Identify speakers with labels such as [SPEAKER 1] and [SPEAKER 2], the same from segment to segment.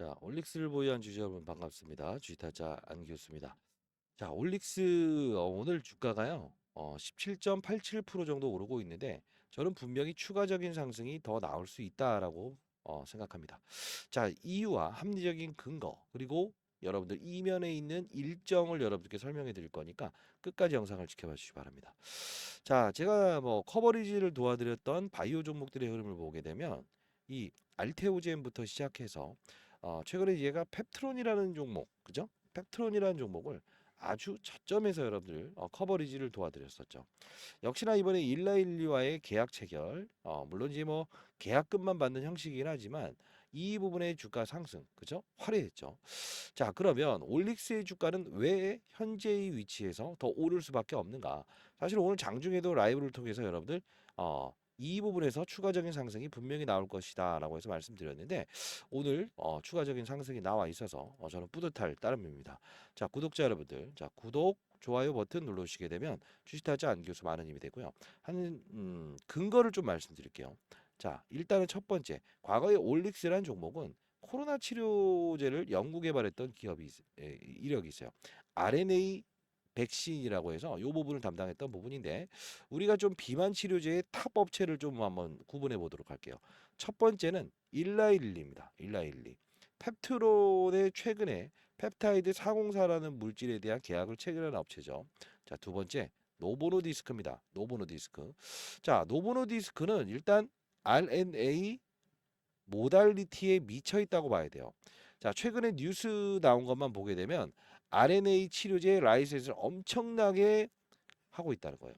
[SPEAKER 1] 자, 올릭스를 보유한 주주 여러분 반갑습니다. 주식타자 안교수입니다. 자, 올릭스 오늘 주가가요. 17.87% 정도 오르고 있는데 저는 분명히 추가적인 상승이 더 나올 수 있다라고 생각합니다. 자, 이유와 합리적인 근거 그리고 여러분들 이면에 있는 일정을 여러분들께 설명해 드릴 거니까 끝까지 영상을 지켜봐 주시기 바랍니다. 자, 제가 커버리지를 도와드렸던 바이오 종목들의 흐름을 보게 되면 이 알테오젠부터 시작해서 최근에 얘가 펩트론이라는 종목, 그죠? 펩트론이라는 종목을 아주 저점에서 여러분들 커버리지를 도와드렸었죠. 역시나 이번에 일라일리와의 계약 체결, 물론 이제 계약금만 받는 형식이긴 하지만 이 부분의 주가 상승, 그죠? 화려했죠. 자, 그러면 올릭스의 주가는 왜 현재의 위치에서 더 오를 수밖에 없는가? 사실 오늘 장중에도 라이브를 통해서 여러분들 이 부분에서 추가적인 상승이 분명히 나올 것이다 라고 해서 말씀드렸는데 오늘 추가적인 상승이 나와 있어서 저는 뿌듯할 따름입니다. 자, 구독자 여러분들, 자, 구독 좋아요 버튼 눌러주시게 되면 주식타자 안교수 많은 힘이 되고요. 근거를 좀 말씀드릴게요. 자, 일단은 첫 번째, 과거에 올릭스라는 종목은 코로나 치료제를 연구 개발했던 이력이 있어요. RNA 백신이라고 해서 이 부분을 담당했던 부분인데 우리가 좀 비만 치료제의 탑 업체를 좀 한번 구분해 보도록 할게요. 첫 번째는 일라일리입니다. 일라일리. 펩트론의 최근에 펩타이드 404라는 물질에 대한 계약을 체결한 업체죠. 자, 두 번째 노보노디스크입니다. 노보노디스크. 자, 노보노디스크는 일단 RNA 모달리티에 미쳐 있다고 봐야 돼요. 자, 최근에 뉴스 나온 것만 보게 되면 RNA 치료제 라이센스를 엄청나게 하고 있다는 거예요.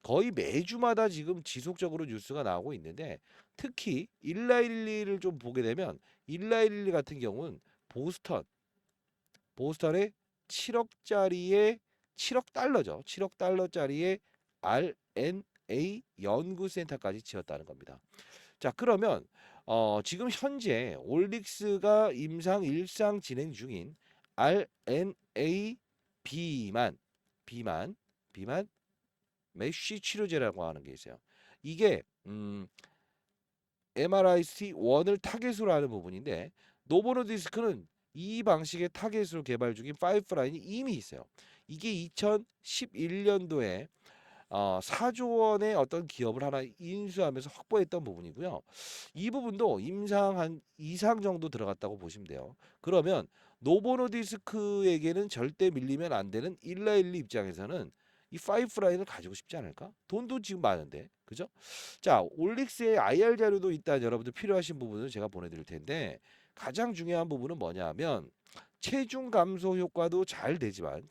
[SPEAKER 1] 거의 매주마다 지금 지속적으로 뉴스가 나오고 있는데 특히 일라일리를 좀 보게 되면 일라일리 같은 경우는 보스턴의 7억짜리의 7억 달러죠. 7억 달러짜리의 RNA 연구센터까지 지었다는 겁니다. 자, 그러면 지금 현재 올릭스가 임상 일상 진행 중인 RNA 비만 비만 비만 메쉬 치료제라고 하는 게 있어요. 이게 MRIC1을 타겟으로 하는 부분인데 노보노디스크는 이 방식의 타겟으로 개발 중인 파이프라인이 이미 있어요. 이게 2011년도에 4조 원의 어떤 기업을 하나 인수하면서 확보했던 부분이고요. 이 부분도 임상 한 이상 정도 들어갔다고 보시면 돼요. 그러면 노보노디스크에게는 절대 밀리면 안 되는 일라일리 입장에서는 이 파이프라인을 가지고 싶지 않을까? 돈도 지금 많은데, 그죠? 자, 올릭스의 IR 자료도 일단 여러분들 필요하신 부분은 제가 보내드릴 텐데 가장 중요한 부분은 뭐냐면 체중 감소 효과도 잘 되지만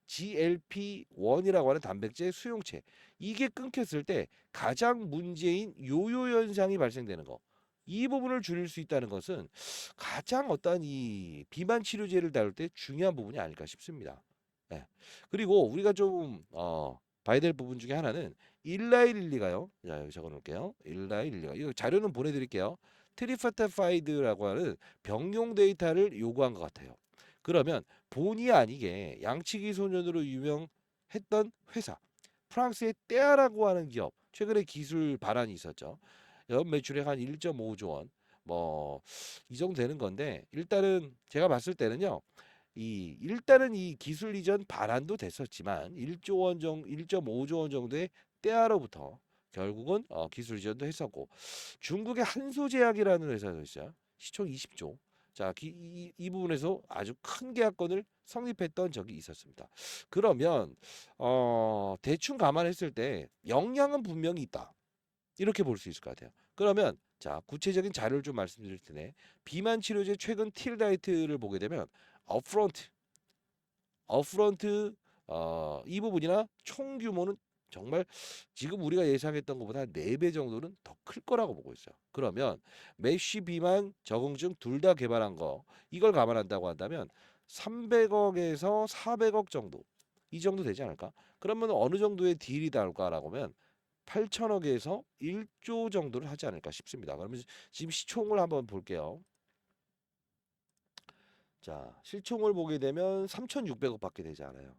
[SPEAKER 1] GLP-1이라고 하는 단백질 수용체 이게 끊겼을 때 가장 문제인 요요 현상이 발생되는 거. 이 부분을 줄일 수 있다는 것은 가장 어떤 이 비만 치료제를 다룰 때 중요한 부분이 아닐까 싶습니다. 예. 그리고 우리가 좀 봐야 될 부분 중에 하나는 일라이릴리가요. 자, 여기 적어 놓을게요. 일라이릴리가 이거 자료는 보내드릴게요. 트리파타파이드라고 하는 병용 데이터를 요구한 것 같아요. 그러면 본의 아니게 양치기 소년으로 유명했던 회사 프랑스의 떼아라고 하는 기업 최근에 기술 발안이 있었죠. 연 매출액 한 1.5조 원. 뭐 이 정도 되는 건데 일단은 제가 봤을 때는요. 일단은 이 기술 이전 발안도 됐었지만 1.5조 원 정도의 떼아로부터 결국은 기술 이전도 했었고 중국의 한소제약이라는 회사도 있어요. 시총 20조. 자, 이 부분에서 아주 큰 계약건을 성립했던 적이 있었습니다. 그러면 대충 감안했을 때 영향은 분명히 있다. 이렇게 볼 수 있을 것 같아요. 그러면 자, 구체적인 자료를 좀 말씀드릴 텐데 비만 치료제 최근 틸다이트를 보게 되면 업프론트 업프론트 이 부분이나 총 규모는 정말 지금 우리가 예상했던 것보다 4배 정도는 더 클 거라고 보고 있어요. 그러면 메쉬 비만 적응증 둘 다 개발한 거 이걸 감안한다고 한다면 300억에서 400억 정도 이 정도 되지 않을까? 그러면 어느 정도의 딜이 나올까라고 하면 8천억에서 1조 정도를 하지 않을까 싶습니다. 그러면 지금 시총을 한번 볼게요. 자, 실총을 보게 되면 3,600억밖에 되지 않아요.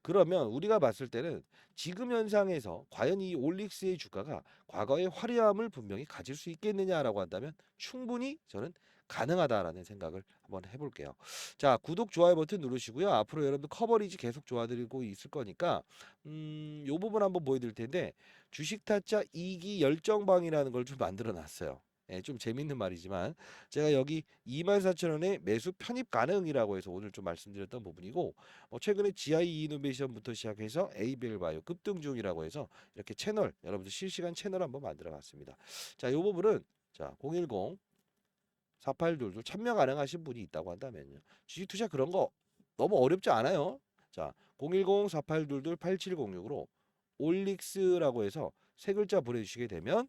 [SPEAKER 1] 그러면 우리가 봤을 때는 지금 현상에서 과연 이 올릭스의 주가가 과거의 화려함을 분명히 가질 수 있겠느냐라고 한다면 충분히 저는 가능하다라는 생각을 한번 해볼게요. 자, 구독, 좋아요 버튼 누르시고요. 앞으로 여러분들 커버리지 계속 도와드리고 있을 거니까 요 부분 한번 보여드릴 텐데 주식 타짜 2기 열정방이라는 걸 좀 만들어 놨어요. 예, 좀 재밌는 말이지만 제가 여기 24,000원에 매수 편입 가능이라고 해서 오늘 좀 말씀드렸던 부분이고 최근에 GI 이노베이션부터 시작해서 ABL 바이오 급등 중이라고 해서 이렇게 채널 여러분들 실시간 채널 한번 만들어 봤습니다. 자, 이 부분은 자, 010 4822 참여 가능하신 분이 있다고 한다면요. 주식 투자 그런 거 너무 어렵지 않아요. 자, 010 4822 8706으로 올릭스라고 해서 세 글자 보내주시게 되면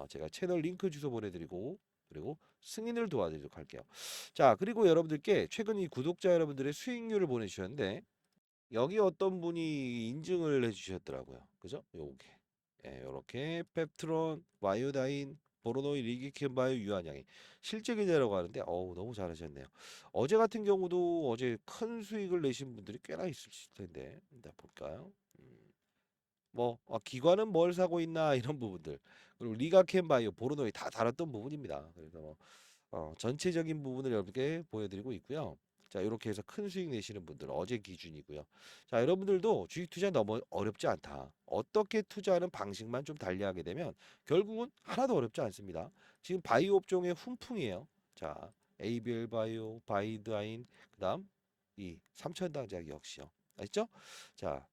[SPEAKER 1] 제가 채널 링크 주소 보내드리고 그리고 승인을 도와드리도록 할게요. 자, 그리고 여러분들께 최근 이 구독자 여러분들의 수익률을 보내주셨는데 여기 어떤 분이 인증을 해주셨더라고요. 그죠? 요게. 예, 요렇게 펩트론, 와이오다인, 보로노이, 리기켄바이오, 유한양이 실제 계좌라고 하는데 어우 너무 잘하셨네요. 어제 같은 경우도 어제 큰 수익을 내신 분들이 꽤나 있으실 텐데 일단 볼까요? 기관은 뭘 사고 있나 이런 부분들 그리고 리가켄바이오, 보로노이 다 다뤘던 부분입니다. 그래서 전체적인 부분을 여러분께 보여드리고 있고요. 자, 이렇게 해서 큰 수익 내시는 분들 어제 기준이고요. 자, 여러분들도 주식 투자 너무 어렵지 않다. 어떻게 투자하는 방식만 좀 달리하게 되면 결국은 하나도 어렵지 않습니다. 지금 바이오 업종의 훈풍이에요. 자, ABL 바이오, 바이드아인, 그다음 이 삼천당작 역시요. 아시죠? 자,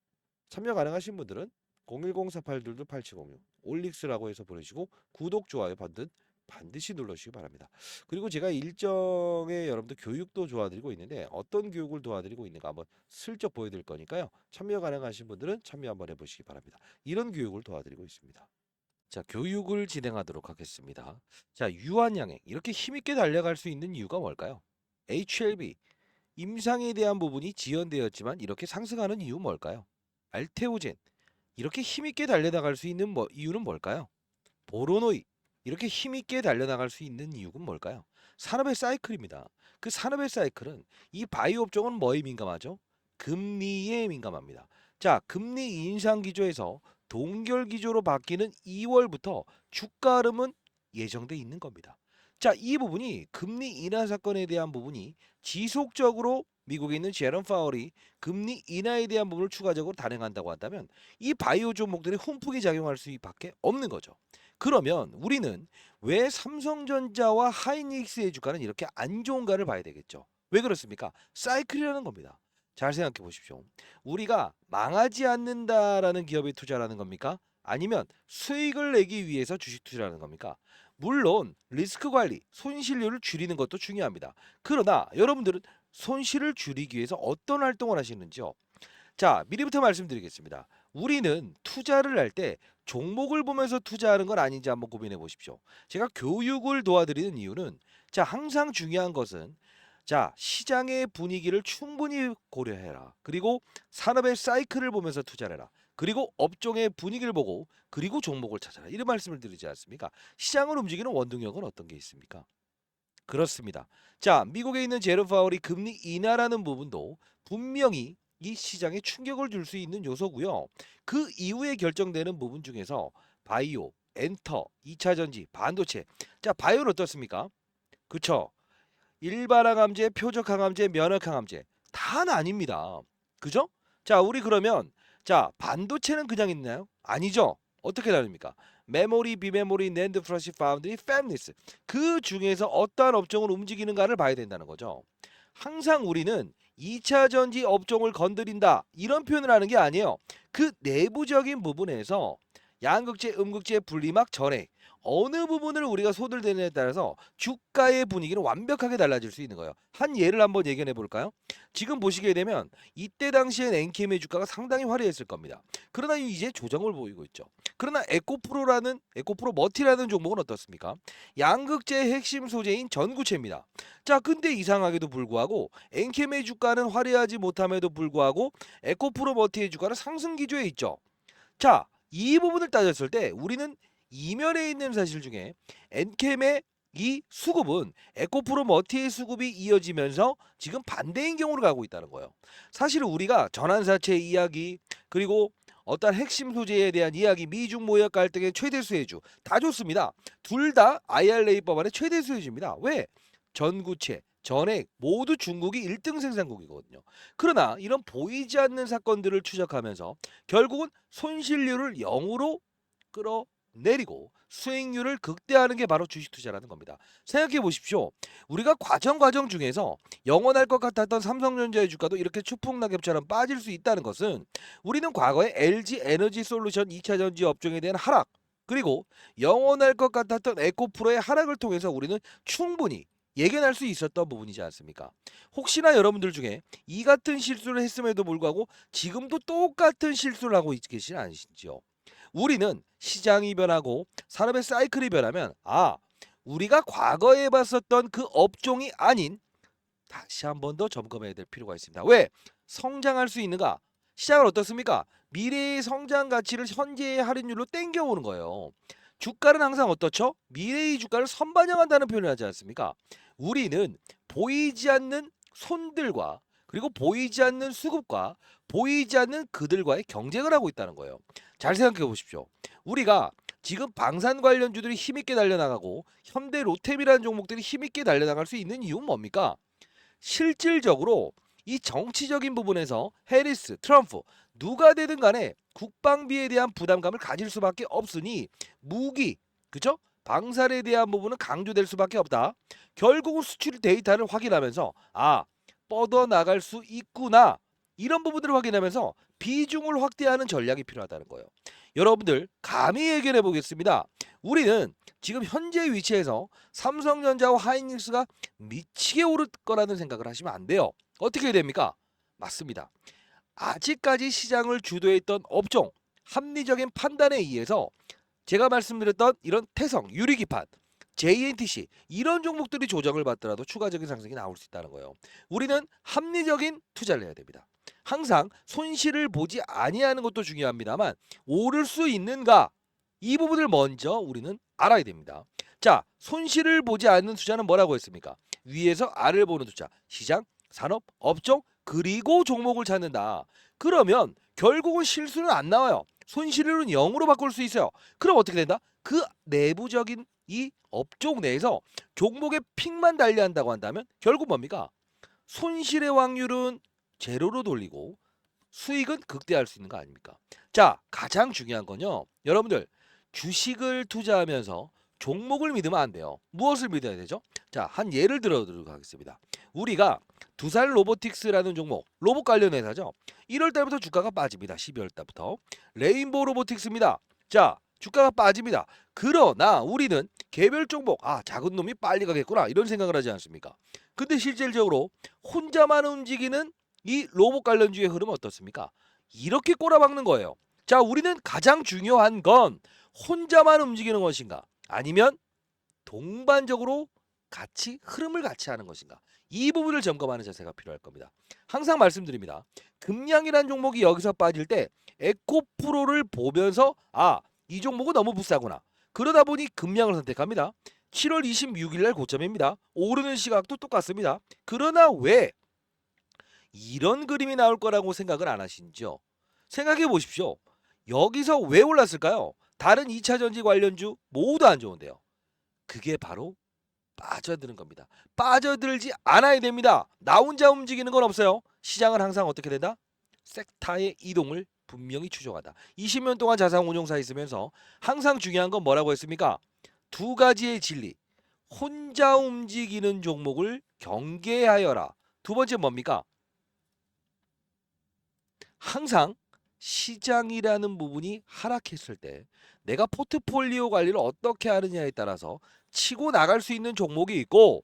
[SPEAKER 1] 참여 가능하신 분들은 010-4822-8706 올릭스라고 해서 보내시고 구독, 좋아요 버튼 반드시 눌러주시기 바랍니다. 그리고 제가 일정에 여러분들 교육도 도와드리고 있는데 어떤 교육을 도와드리고 있는가 한번 슬쩍 보여드릴 거니까요. 참여 가능하신 분들은 참여 한번 해보시기 바랍니다. 이런 교육을 도와드리고 있습니다. 자, 교육을 진행하도록 하겠습니다. 자, 유한양행 이렇게 힘있게 달려갈 수 있는 이유가 뭘까요? HLB 임상에 대한 부분이 지연되었지만 이렇게 상승하는 이유 뭘까요? 알테오젠 이렇게 힘있게 달려나갈 수 있는 이유는 뭘까요? 보로노이 이렇게 힘있게 달려나갈 수 있는 이유는 뭘까요? 산업의 사이클입니다. 그 산업의 사이클은 이 바이오 업종은 뭐에 민감하죠? 금리에 민감합니다. 자, 금리 인상 기조에서 동결 기조로 바뀌는 2월부터 주가 흐름은 예정돼 있는 겁니다. 자, 이 부분이 금리 인하 사건에 대한 부분이 지속적으로 미국에 있는 제롬 파월이 금리 인하에 대한 부분을 추가적으로 단행한다고 한다면 이 바이오 종목들이 훈풍이 작용할 수밖에 없는 거죠. 그러면 우리는 왜 삼성전자와 하이닉스의 주가는 이렇게 안 좋은가를 봐야 되겠죠. 왜 그렇습니까? 사이클이라는 겁니다. 잘 생각해 보십시오. 우리가 망하지 않는다라는 기업에 투자라는 겁니까? 아니면 수익을 내기 위해서 주식 투자라는 겁니까? 물론 리스크 관리, 손실률을 줄이는 것도 중요합니다. 그러나 여러분들은 손실을 줄이기 위해서 어떤 활동을 하시는지요? 자, 미리부터 말씀드리겠습니다. 우리는 투자를 할 때 종목을 보면서 투자하는 건 아닌지 한번 고민해 보십시오. 제가 교육을 도와드리는 이유는 자, 항상 중요한 것은 자, 시장의 분위기를 충분히 고려해라. 그리고 산업의 사이클을 보면서 투자를 해라. 그리고 업종의 분위기를 보고 그리고 종목을 찾아라. 이런 말씀을 드리지 않습니까? 시장을 움직이는 원동력은 어떤 게 있습니까? 그렇습니다. 자, 미국에 있는 제롬 파월이 금리 인하라는 부분도 분명히 이 시장에 충격을 줄 수 있는 요소고요. 그 이후에 결정되는 부분 중에서 바이오, 엔터, 2차 전지, 반도체. 자, 바이오는 어떻습니까? 그쵸? 일반 항암제, 표적 항암제, 면역 항암제 다는 아닙니다. 그죠? 자, 우리 그러면 자, 반도체는 그냥 있나요? 아니죠. 어떻게 다릅니까? 메모리, 비메모리, 낸드 플래시, 파운드리, 팹리스 그 중에서 어떠한 업종을 움직이는가를 봐야 된다는 거죠. 항상 우리는 2차 전지 업종을 건드린다 이런 표현을 하는 게 아니에요. 그 내부적인 부분에서 양극재, 음극재 분리막 전에 어느 부분을 우리가 손을 대느냐에 따라서 주가의 분위기는 완벽하게 달라질 수 있는 거예요. 한 예를 한번 예견해 볼까요? 지금 보시게 되면 이때 당시엔 엔캠의 주가가 상당히 화려했을 겁니다. 그러나 이제 조정을 보이고 있죠. 그러나 에코프로 머티라는 종목은 어떻습니까? 양극재의 핵심 소재인 전구체입니다. 자, 근데 이상하게도 불구하고 엔캠의 주가는 화려하지 못함에도 불구하고 에코프로 머티의 주가는 상승 기조에 있죠. 자, 이 부분을 따졌을 때 우리는 이면에 있는 사실 중에 엔캠의 이 수급은 에코프로 머티의 수급이 이어지면서 지금 반대인 경우를 가고 있다는 거예요. 사실 우리가 전환사채 이야기 그리고 어떤 핵심 소재에 대한 이야기, 미중 무역 갈등의 최대 수혜주 다 좋습니다. 둘 다 IRA 법안의 최대 수혜주입니다. 왜? 전구체, 전액 모두 중국이 1등 생산국이거든요. 그러나 이런 보이지 않는 사건들을 추적하면서 결국은 손실률을 0으로 끌어내리고 수익률을 극대화하는 게 바로 주식 투자라는 겁니다. 생각해 보십시오. 우리가 과정 중에서 영원할 것 같았던 삼성전자의 주가도 이렇게 추풍낙엽처럼 빠질 수 있다는 것은 우리는 과거에 LG 에너지 솔루션 2차 전지 업종에 대한 하락 그리고 영원할 것 같았던 에코프로의 하락을 통해서 우리는 충분히 예견할 수 있었던 부분이지 않습니까? 혹시나 여러분들 중에 이 같은 실수를 했음에도 불구하고 지금도 똑같은 실수를 하고 계시지 않으신지요? 우리는 시장이 변하고 산업의 사이클이 변하면 우리가 과거에 봤었던 그 업종이 아닌 다시 한 번 더 점검해야 될 필요가 있습니다. 왜? 성장할 수 있는가? 시장은 어떻습니까? 미래의 성장 가치를 현재의 할인율로 땡겨오는 거예요. 주가는 항상 어떻죠? 미래의 주가를 선반영한다는 표현을 하지 않습니까? 우리는 보이지 않는 손들과 그리고 보이지 않는 수급과 보이지 않는 그들과의 경쟁을 하고 있다는 거예요. 잘 생각해 보십시오. 우리가 지금 방산 관련주들이 힘있게 달려나가고 현대 로템이라는 종목들이 힘있게 달려나갈 수 있는 이유는 뭡니까? 실질적으로 이 정치적인 부분에서 해리스, 트럼프 누가 되든 간에 국방비에 대한 부담감을 가질 수밖에 없으니 무기, 그죠? 방산에 대한 부분은 강조될 수밖에 없다. 결국은 수출 데이터를 확인하면서 뻗어나갈 수 있구나. 이런 부분들을 확인하면서 비중을 확대하는 전략이 필요하다는 거예요. 여러분들 감히 예견해 보겠습니다. 우리는 지금 현재 위치에서 삼성전자와 하이닉스가 미치게 오를 거라는 생각을 하시면 안 돼요. 어떻게 됩니까? 맞습니다. 아직까지 시장을 주도했던 업종, 합리적인 판단에 의해서 제가 말씀드렸던 이런 태성, 유리기판, JNTC 이런 종목들이 조정을 받더라도 추가적인 상승이 나올 수 있다는 거예요. 우리는 합리적인 투자를 해야 됩니다. 항상 손실을 보지 아니하는 것도 중요합니다만 오를 수 있는가 이 부분을 먼저 우리는 알아야 됩니다. 자, 손실을 보지 않는 투자는 뭐라고 했습니까? 위에서 아래를 보는 투자, 시장, 산업, 업종 그리고 종목을 찾는다. 그러면 결국은 실수는 안 나와요. 손실률은 0으로 바꿀 수 있어요. 그럼 어떻게 된다? 그 내부적인 이 업종 내에서 종목의 픽만 달리한다고 한다면 결국 뭡니까? 손실의 확률은 제로로 돌리고 수익은 극대화할 수 있는 거 아닙니까? 자, 가장 중요한 건요. 여러분들 주식을 투자하면서 종목을 믿으면 안 돼요. 무엇을 믿어야 되죠? 자, 한 예를 들어드리도록 하겠습니다. 우리가 두산 로보틱스라는 종목, 로봇 관련 회사죠. 1월 달부터 주가가 빠집니다. 12월 달부터. 레인보우 로보틱스입니다. 자, 주가가 빠집니다. 그러나 우리는 개별 종목, 작은 놈이 빨리 가겠구나 이런 생각을 하지 않습니까? 근데 실질적으로 혼자만 움직이는 이 로봇 관련주의 흐름 어떻습니까? 이렇게 꼬라박는 거예요. 자, 우리는 가장 중요한 건 혼자만 움직이는 것인가? 아니면 동반적으로 같이 흐름을 같이 하는 것인가? 이 부분을 점검하는 자세가 필요할 겁니다. 항상 말씀드립니다. 금양이라는 종목이 여기서 빠질 때 에코프로를 보면서 이 종목은 너무 비싸구나. 그러다 보니 금양을 선택합니다. 7월 26일 날 고점입니다. 오르는 시각도 똑같습니다. 그러나 왜 이런 그림이 나올 거라고 생각을 안 하신지요? 생각해 보십시오. 여기서 왜 올랐을까요? 다른 2차 전지 관련주 모두 안 좋은데요. 그게 바로 빠져드는 겁니다. 빠져들지 않아야 됩니다. 나 혼자 움직이는 건 없어요. 시장은 항상 어떻게 된다? 섹타의 이동을 분명히 추종한다. 20년 동안 자산운용사 있으면서 항상 중요한 건 뭐라고 했습니까? 두 가지의 진리. 혼자 움직이는 종목을 경계하여라. 두 번째 뭡니까? 항상 시장이라는 부분이 하락했을 때 내가 포트폴리오 관리를 어떻게 하느냐에 따라서 치고 나갈 수 있는 종목이 있고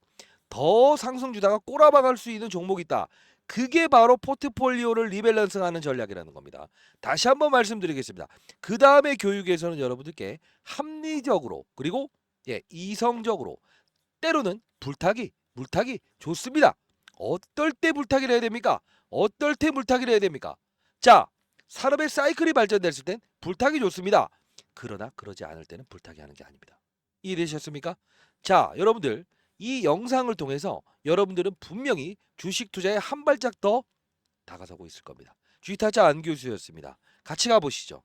[SPEAKER 1] 더 상승 주다가 꼬라박을 수 있는 종목이 있다. 그게 바로 포트폴리오를 리밸런스하는 전략이라는 겁니다. 다시 한번 말씀드리겠습니다. 그 다음에 교육에서는 여러분들께 합리적으로 그리고 이성적으로 때로는 물타기 좋습니다. 어떨 때 물타기를 해야 됩니까? 어떨 때 물타기를 해야 됩니까? 자, 산업의 사이클이 발전됐을 땐 불타기 좋습니다. 그러나 그러지 않을 때는 불타기 하는 게 아닙니다. 이해되셨습니까? 자, 여러분들 이 영상을 통해서 여러분들은 분명히 주식 투자에 한 발짝 더 다가서고 있을 겁니다. 주식타자 안 교수였습니다. 같이 가보시죠.